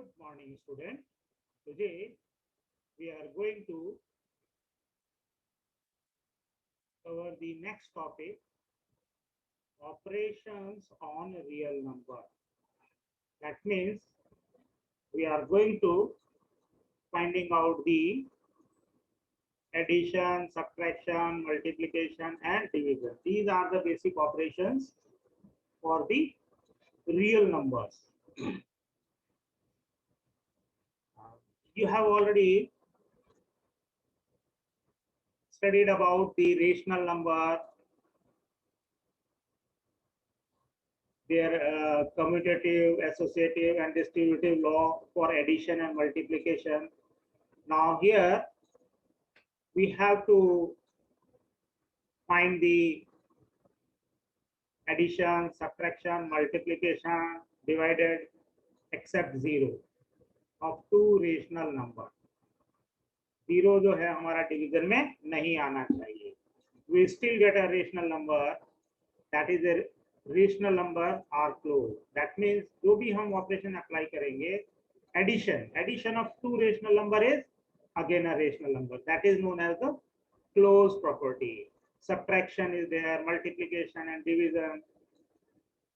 Good morning, student. Today we are going to cover the next topic, operations on real number. That means we are going to finding out the addition, subtraction, multiplication and division. These are the basic operations for the real numbers. You have already studied about the rational number, their commutative, associative and distributive law for addition and multiplication. Now here we have to find the addition, subtraction, multiplication, divided except 0 of two rational number. 0 जो है हमारा division में नहीं आना चाहिए. We still get a rational number, that is a rational number are closed. That means जो भी हम ऑपरेशन अप्लाई करेंगे, addition of two rational number is again a rational number. That is known as the closed property. Subtraction is there, multiplication and division.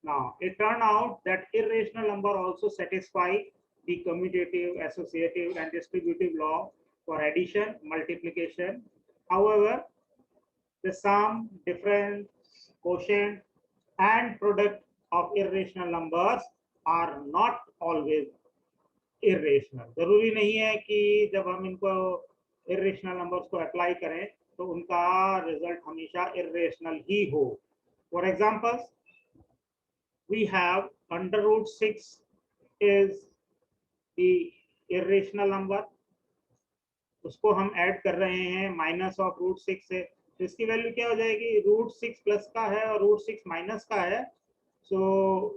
Now it turned out that irrational number also satisfy the commutative, associative and distributive law for addition, multiplication. However, the sum, difference, quotient and product of irrational numbers are not always irrational. जरूरी नहीं है कि जब हम इनको irrational numbers को apply करें तो उनका रिजल्ट हमेशा irrational ही हो. For example, we have under root 6 is the irrational number. उसको हम ऐड कर रहे हैं माइनस ऑफ रूट 6 से, तो इसकी वैल्यू क्या हो जाएगी, रूट 6 प्लस का है और रूट 6 माइनस का है, so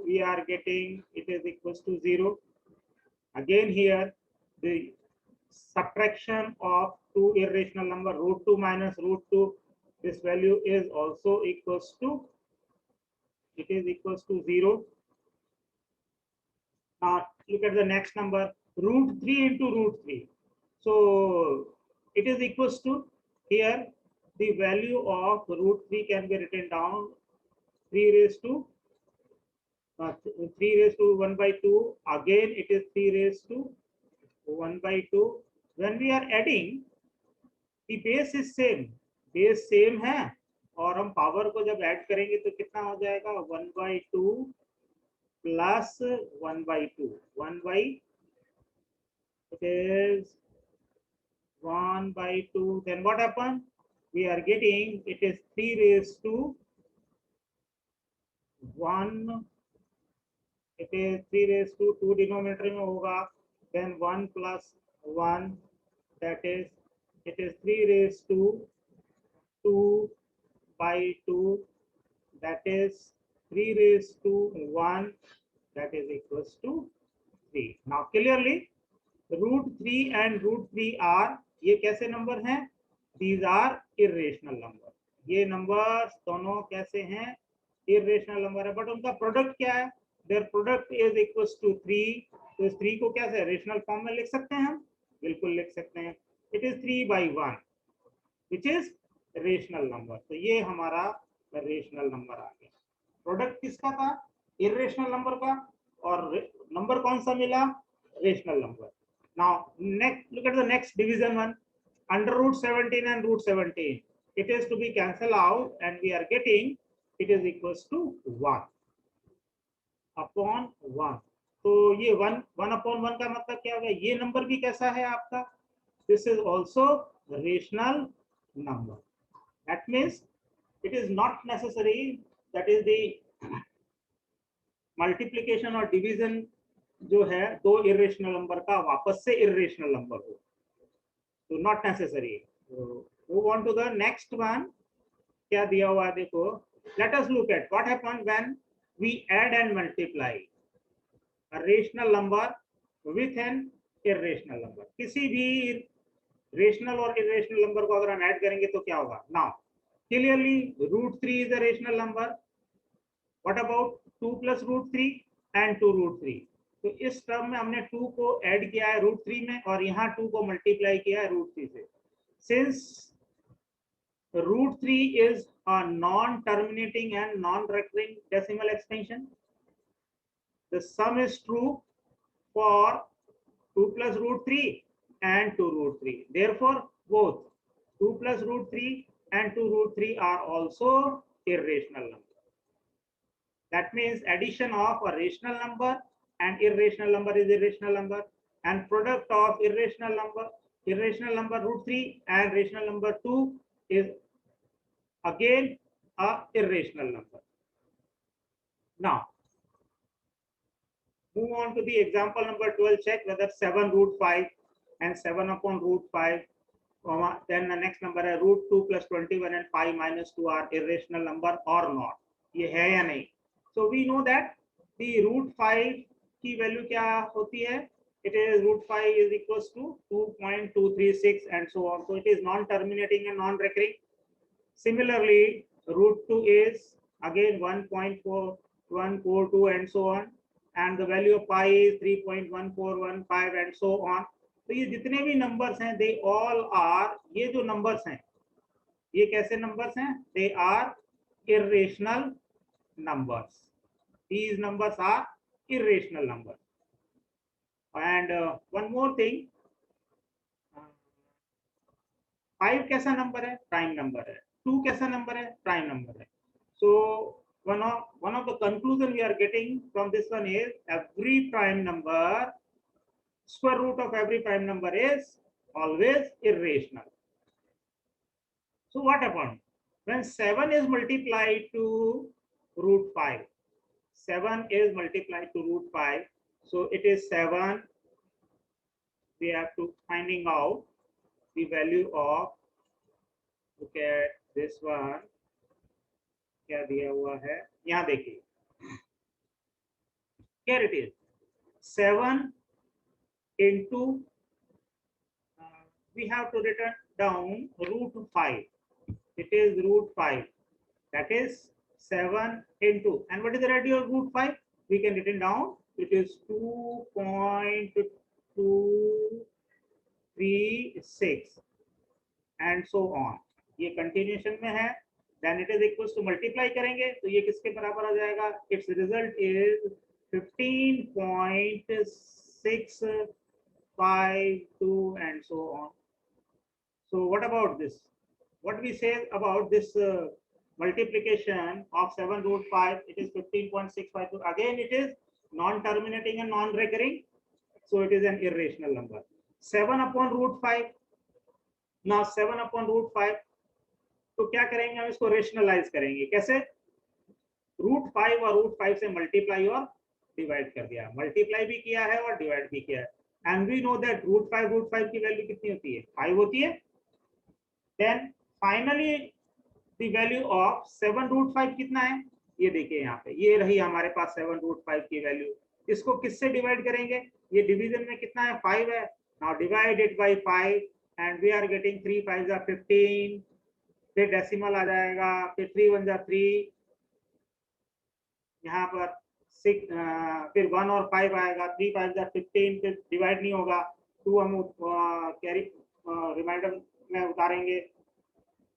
we are getting it is equals to 0. Again here the subtraction of two irrational number, root 2 minus root 2, this value is also equals to, it is equals to 0. Now look at the next number, root 3 into root 3. So it is equals to, here the value of root 3 can be written down 3 raised to 1 by 2. Again it is 3 raised to 1 by 2. When we are adding, the base is same, base same है और हम power को जब add करेंगे तो कितना हो जाएगा, 1 by 2 plus 1 by 2. 1 by, it is 1 by 2. Then what happened? We are getting, it is 3 raised to 1. It is 3 raised to 2 denominator में होगा. Then 1 plus 1, that is, it is 3 raised to 2 by 2. That is 3 raised to 1. That is equals to 3. Now clearly, root 3 and root 3 are, ये कैसे number हैं, these are irrational number. ये numbers दोनों कैसे हैं, irrational number है, but उनका product क्या है, their product is equals to 3. तो इस 3 को कैसे रेशनल फॉर्म में लिख सकते हैं हम, बिल्कुल लिख सकते हैं. It is 3 by 1 which is rational number. तो ये हमारा रेशनल नंबर आ गया. प्रोडक्ट किसका था, इरेशनल नंबर का, और नंबर कौन सा मिला, rational number. Now next, look at the next division one, under root 17 and root 17. It is to be cancelled out and we are getting, it is equals to 1 upon 1. तो ये 1 upon 1 का मतलब क्या होगा, ये नंबर भी कैसा है आपका, this is also rational number. That means it is not necessary, that is the multiplication or division जो है दो irrational number का वापस से irrational number हो, तो not necessary. So move on to the next one. क्या दिया हुआ है देखो, let us look at what happens when we add and multiply a rational number with an irrational number. किसी भी रेशनल और इरेशनल नंबर को अगर हम ऐड करेंगे तो क्या होगा. Now clearly root 3 is a rational number. What about 2 plus root 3 and 2 root 3? तो इस टर्म में हमने 2 को ऐड किया है √3 में और यहाँ 2 को मल्टीप्लाई किया है √3 से. Since √3 is a non-terminating and non-recurring decimal extension, the sum is true for 2 plus √3 and 2 √3. Therefore, both 2 plus √3 and 2 √3 are also irrational numbers. That means addition of a rational number and irrational number is irrational number, and product of irrational number √3 and rational number 2 is again a irrational number. Now, move on to the example number 12. Check whether 7 √5 and 7 upon √5, then the next number है √2 plus 21 and 5 minus 2 are irrational number or not. ये है या नहीं? So we know that the √5 की value क्या होती है? It is √5 is equals to 2.236 and so on. So it is non-terminating and non-recurring. Similarly, √2 is again 1.4142 and so on, and the value of pi is 3.1415 and so on. तो ये जितने भी numbers हैं, they all are, ये जो numbers हैं, ये कैसे नंबर्स हैं? They are irrational numbers. These numbers are irrational numbers. And one more thing, 5 कैसा नंबर है? प्राइम नंबर है. 2 कैसा नंबर है? प्राइम नंबर है. So one of the conclusion we are getting from this one is every prime number, square root of every prime number is always irrational. So what happened? When 7 is multiplied to √5, 7 is multiplied to √5, so it is 7. We have to finding out the value of, look at this one, क्या दिया हुआ है यहाँ देखिए. Here it is 7 into we have to write down √5. It is √5, that is 7 into, and what is the value of √5? We can write it down. It is 2.236 and so on. ये continuation में है. Then it is equals to multiply करेंगे तो ये किसके बराबर आ जाएगा? Its result is 15.652 and so on. So what about this? What we say about this multiplication of 7 √5? It is 15.652. Again, it is non-terminating and non-recurring, so it is an irrational number. 7 upon √5. Now 7 upon √5. तो क्या करेंगे? हम इसको rationalise करेंगे. कैसे? √5 और √5 से multiply और डिवाइड कर दिया. मल्टीप्लाई भी किया है और डिवाइड भी किया है. एंड वी नो दैट √5 की वैल्यू कितनी होती है? 5 होती है. Then finally the value of 7 √5 कितना है? ये देखिए यहाँ पे, ये रही हमारे पास 7 √5 की वैल्यू. इसको किससे डिवाइड करेंगे? ये डिवीजन में कितना है? 5 है. Now divide it by 5 and we are getting 3 5 are 15. फिर डेसिमल आ जाएगा. फिर 3 1 are 3. यहाँ पर 6, फिर 1 और 5 आएगा. 3 5 are 15. फिर डिवाइड नहीं होगा. 2 हम कैरी रिमाइंडर में उतारेंगे,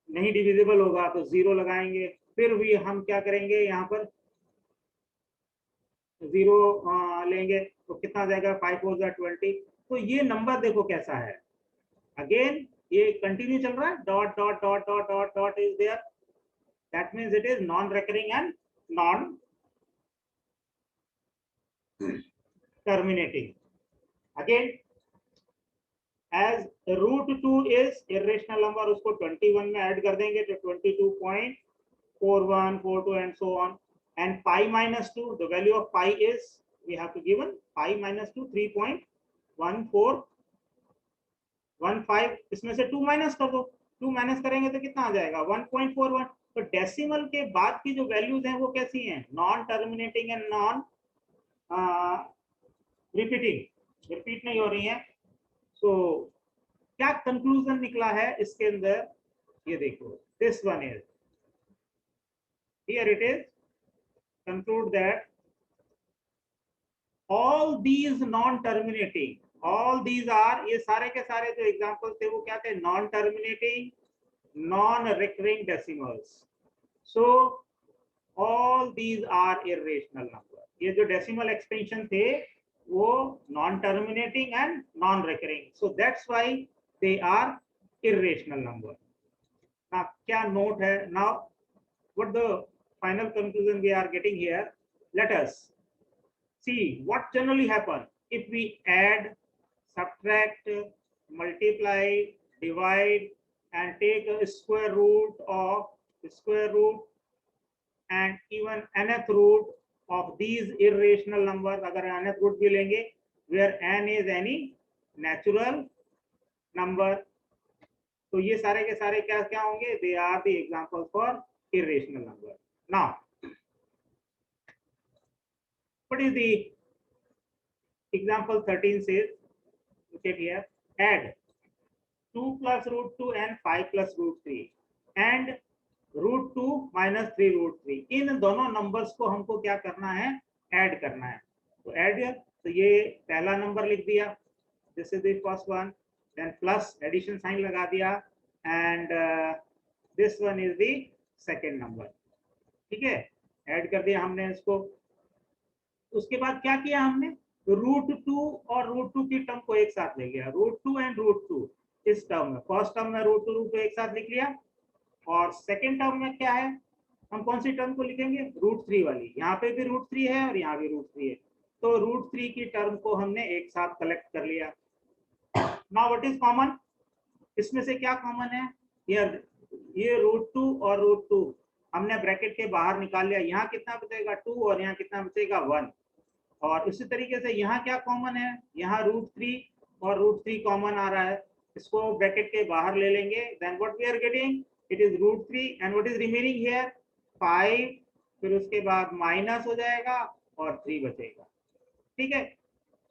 नहीं डिविजिबल होगा तो 0 लगाएंगे. फिर भी हम क्या करेंगे? यहाँ पर 0 लेंगे तो कितना आ जाएगा? 5 4 are 20. तो ये नंबर देखो कैसा है. अगेन ये कंटिन्यू चल रहा है. Dot dot dot dot dot dot is there. That means it is non recurring and non terminating. Again, as √2 is irrational number, उसको 21 में ऐड कर देंगे तो 22.4142 and so on. And pi minus 2, the value of pi is, we have to given pi minus 2 3.1415. इसमें से 2 minus कर दो. 2 minus करेंगे तो कितना आ जाएगा? 1.41. तो डेसिमल के बाद की जो वैल्यूज हैं वो कैसी हैं? Non terminating and non repeat नहीं हो रही है. सो क्या कंक्लूजन निकला है इसके अंदर? ये देखो, this one is, here it is, conclude that all these non terminating, all these are, ये सारे के सारे जो एग्जांपल थे वो क्या थे, non terminating non recurring decimals. So all these are irrational number. ये जो डेसिमल एक्सटेंशन थे वो non terminating and non recurring, so that's why they are irrational number. Now क्या नोट है, now what the final conclusion we are getting here, let us see what generally happen if we add, subtract, multiply, divide and take a square root of square root and even nth root of these irrational numbers. अगर nth root भी लेंगे where n is any natural number, तो ये सारे के सारे क्या क्या होंगे, they are the examples for irrational number. Now what is the example 13 says, look at here, add 2 plus root 2 and 5 plus root 3 and root 2 minus 3 root 3. इन दोनों नंबर्स को हमको क्या करना है, ऐड करना है. तो ऐड, तो ये पहला नंबर लिख दिया, this is the first one, then plus addition sign लगा दिया and this one is the second number. ठीक है, ऐड कर दिया हमने इसको. उसके बाद क्या किया हमने, रूट 2 और रूट 2 की टर्म को एक साथ ले गया, रूट 2 एंड रूट 2 इस टर्म में, फर्स्ट टर्म में रूट 2 रूट 2 एक साथ लिख लिया. और सेकेंड टर्म में क्या है, हम कौन सी टर्म को लिखेंगे, रूट 3 वाली. यहाँ पे भी रूट 3 है और यहाँ भी रूट 3 है, तो रूट 3 की टर्म को हमने एक साथ कलेक्ट कर लिया. नाउ व्हाट इज कॉमन, इसमें से क्या कॉमन है, ये रूट 2 और रूट 2 हमने ब्रैकेट के बाहर निकाल लिया. यहाँ कितना बचेगा 2 और यहाँ कितना बचेगा 1. और इसी तरीके से यहाँ क्या कॉमन है, यहाँ रूट 3 और रूट 3 कॉमन आ रहा है, इसको ब्रैकेट के बाहर ले लेंगे. Then what we are getting, it is root 3 and what is remaining here 5. फिर उसके बाद माइनस हो जाएगा और 3 बचेगा. ठीक है,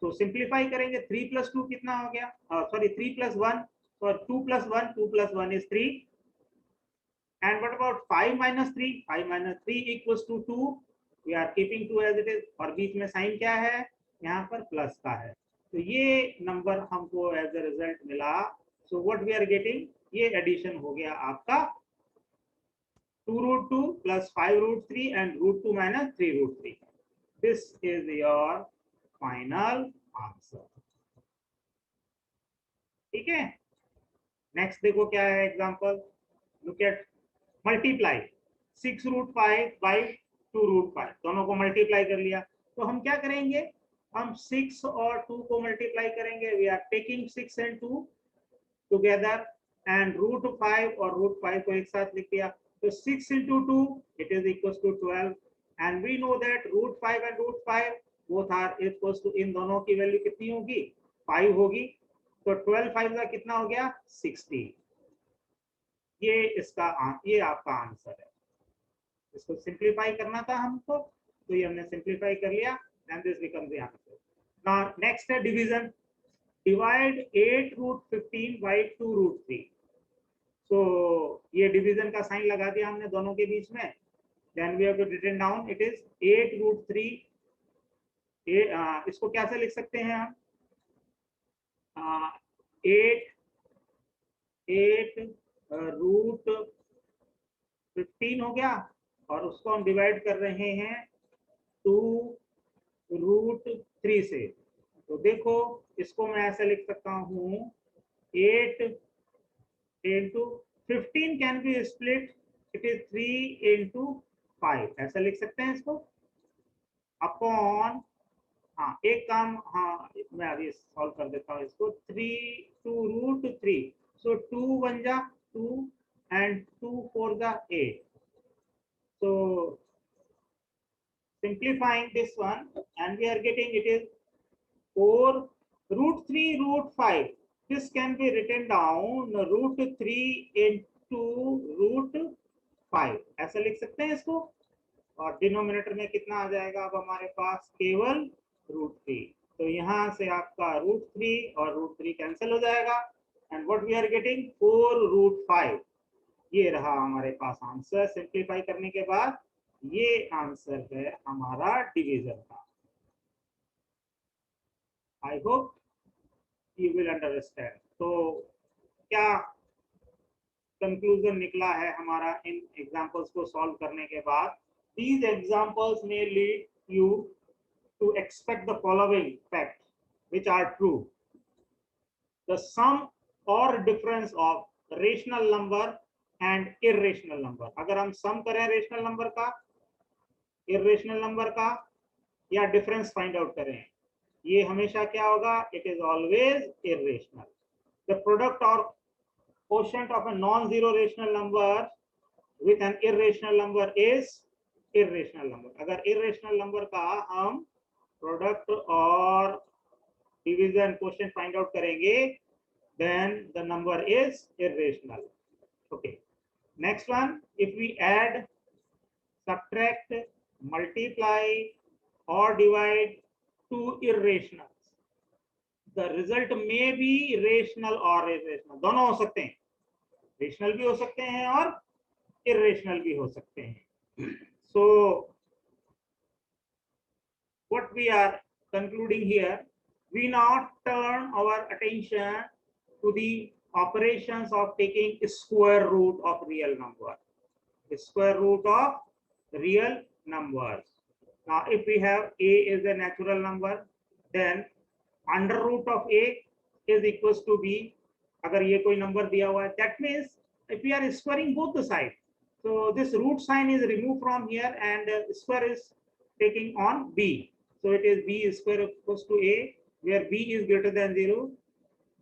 तो सिंप्लीफाई करेंगे, 3 प्लस 2 कितना हो गया, सॉरी 3 प्लस 1, और 2 plus 1, 2 plus 1 is 3. and what about 5 minus 3, 5 minus 3 equals to 2. we are keeping 2 as it is, और बीच में साइन क्या है, यहाँ पर प्लस का है. तो ये नंबर हमको एज अ रिजल्ट मिला. So what we are getting, ये एडिशन हो गया आपका 2 root 2 plus 5 root 3 and root 2 minus 3 root 3. This is your final answer. ठीक है, नेक्स्ट देखो क्या है example, look at multiply 6 root 5 by 2 root 5, दोनों को मल्टीप्लाई कर लिया. तो हम क्या करेंगे, हम 6 और 2 को मल्टीप्लाई करेंगे. We are taking 6 and 2 together and root 5 और root 5 को एक साथ लिख दिया. So 6 into 2 it is equals to 12 and we know that root 5 and root 5 both are equals to, इन दोनों की वैल्यू कितनी होगी 5 होगी. तो 12 5 का कितना हो गया 60. ये इसका ये आपका आंसर है. इसको सिंप्लीफाई करना था हमको, तो ये हमने सिंप्लीफाई कर लिया and this becomes the answer. Now next है division, divide 8 root 15 by 2 root 3. तो ये डिवीजन का साइन लगा दिया हमने दोनों के बीच में. Then we have to written down, it is 8 root 3. इसको कैसे लिख सकते हैं हम, 8 root 15 हो गया और उसको हम डिवाइड कर रहे हैं 2 root 3 से. तो देखो इसको मैं ऐसे लिख सकता हूँ 8 into 15 can be split, it is 3 into 5, ऐसा लिख सकते हैं इसको अपॉन. हाँ एक काम, हाँ मैं अभी सॉल्व कर देता हूँ इसको. 3 2 root 3, so 2 1 जा 2 and 2 4 जा 8. so simplifying this one and we are getting it is 4 root 3 root 5. This can be written down root 3 into root 5, ऐसा लिख सकते हैं इसको. और डिनोमिनेटर में कितना आ जाएगा अब हमारे पास, केवल रूट 3. तो यहाँ से आपका रूट 3 और रूट 3 कैंसिल हो जाएगा and what we are getting 4 root 5. ये रहा हमारे पास आंसर. सिंप्लीफाई करने के बाद ये आंसर है हमारा डिवीजन का. I hope you will understand. तो क्या कंक्लूजन निकला है हमारा इन एग्जांपल्स को सॉल्व करने के बाद? these examples may lead you to expect the following facts which are true: the sum or difference of rational number and irrational number। अगर हम सम करें रेशनल नंबर का इरेशनल नंबर का या डिफरेंस फाइंड आउट करें, ये हमेशा क्या होगा? It is always irrational. The product और quotient of a non-zero rational number with an irrational number is irrational number। अगर irrational number का हम प्रोडक्ट और डिवीजन क्वेश्चन फाइंड आउट करेंगे, then the number is irrational। okay, next one, if we add, subtract, multiply or divide two irrationals, the result may be rational or irrational। दोनों हो सकते हैं, rational भी हो सकते हैं और irrational भी हो सकते हैं। so what we are concluding here, we now turn our attention to the operations of taking square root of real number, square root of real numbers। now if we have a is a natural number, then under root of a is equals to b। अगर ये कोई number दिया हुआ है, that means if we are squaring both the sides, so this root sign is removed from here and square is taking on b, so it is b square equals to a, where b is greater than 0।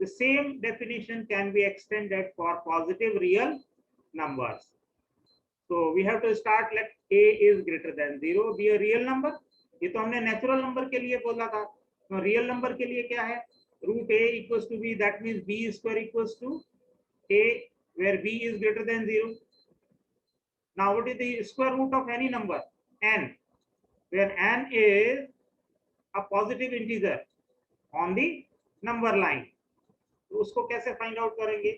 the same definition can be extended for positive real numbers। so we have to start like a is greater than 0 be a real number। ये तो हमने natural number के लिए बोला था, तो real number के लिए क्या है? root a equals to b, that means b square equals to a, where b is greater than 0। now what is the square root of any number? n, where n is a positive integer on the number line। तो उसको कैसे find out करेंगे?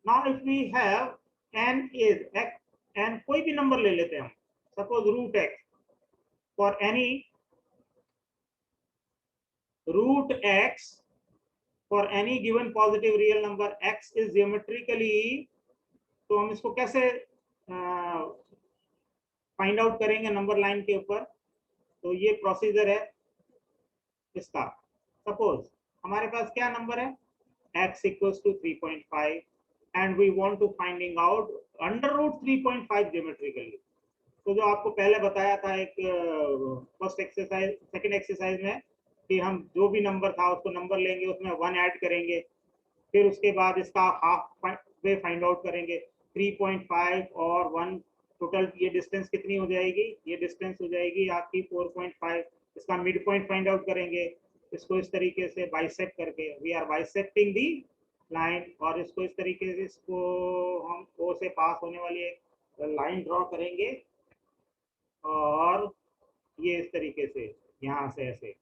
Now if we have n is x, n कोई भी number ले लेते हैं हम, suppose root x, for any root x for any given positive real number x is geometrically, तो हम इसको कैसे फाइंड आउट करेंगे नंबर लाइन के ऊपर? तो ये प्रोसीजर है इसका। सपोज हमारे पास क्या नंबर है? x equals to 3.5 and we want to finding out under root 3.5 geometrically। तो जो आपको पहले बताया था एक फर्स्ट एक्सरसाइज, सेकंड एक्सरसाइज में, कि हम जो भी नंबर था उसको नंबर लेंगे, उसमें 1 ऐड करेंगे, फिर उसके बाद इसका हाफ वे फाइंड आउट करेंगे। 3.5 और 1 टोटल ये डिस्टेंस कितनी हो जाएगी? ये डिस्टेंस हो जाएगी आपकी 4.5। इसका मिड पॉइंट फाइंड आउट करेंगे, इसको इस तरीके से बाइसेक्ट करके, we are bisecting the line, और इसको इस तरीके से इसको हम ओ से पास होने वाली एक लाइन ड्रॉ करेंगे, और ये इस तरीके से यहाँ से ऐसे,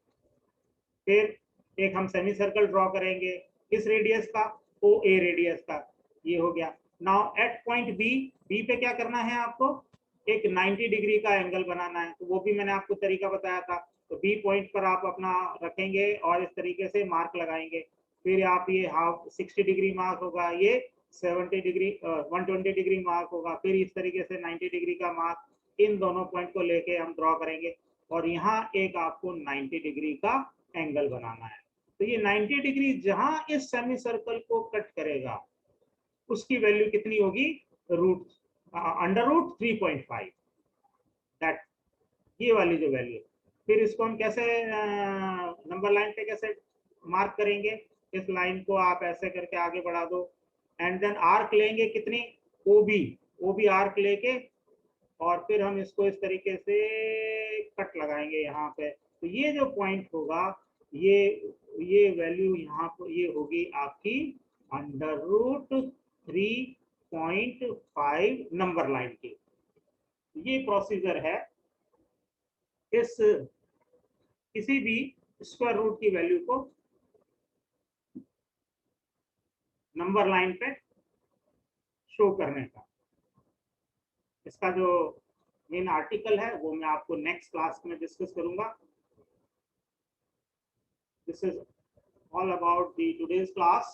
फिर एक हम सेमी सर्कल ड्रॉ करेंगे, किस रेडियस का? ओ ए रेडियस का। ये हो गया। Now at point B, B पे क्या करना है आपको? एक 90 डिग्री का एंगल बनाना है, तो वो भी मैंने आपको तरीका बताया था। तो बी पॉइंट पर आप अपना रखेंगे और इस तरीके से मार्क लगाएंगे, फिर आप ये हाफ 60 डिग्री मार्क होगा, ये 70 डिग्री 120 डिग्री मार्क होगा, फिर इस तरीके से 90 डिग्री का मार्क, इन दोनों पॉइंट को लेके हम ड्रॉ करेंगे, और यहाँ एक आपको 90 डिग्री का एंगल बनाना है। तो ये 90 डिग्री जहां इस सेमी सर्कल को कट करेगा, उसकी वैल्यू कितनी होगी? रूट अंडर रूट 3.5, दैट ये वाली जो वैल्यू। फिर इसको हम कैसे नंबर लाइन पे कैसे मार्क करेंगे? इस लाइन को आप ऐसे करके आगे बढ़ा दो, एंड देन आर्क लेंगे कितनी? ओबी आर्क लेके, और फिर हम इसको इस तरीके से कट लगाएंगे यहाँ पे। तो ये जो पॉइंट होगा, ये वैल्यू यहाँ पर ये होगी आपकी अंडर रूट 3.5 नंबर लाइन की। ये प्रोसीजर है इस किसी भी स्क्वायर रूट की वैल्यू को नंबर लाइन पे शो करने का। इसका जो मेन आर्टिकल है वो मैं आपको नेक्स्ट क्लास में डिस्कस करूंगा। This is all about the today's class.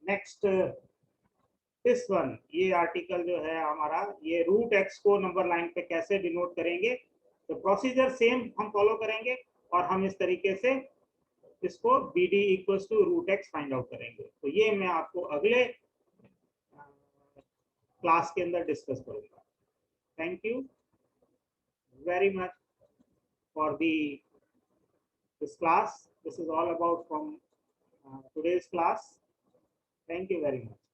Next, this one, ये आर्टिकल जो है हमारा, ये रूट एक्स को नंबर लाइन पे कैसे डिनोट करेंगे, तो प्रोसीजर सेम हम फॉलो करेंगे और हम इस तरीके से इसको B D equals to root x find out करेंगे। तो ये मैं आपको अगले क्लास के अंदर डिस्कस करूंगा। Thank you very much for this class. This is all about from today's class. Thank you very much.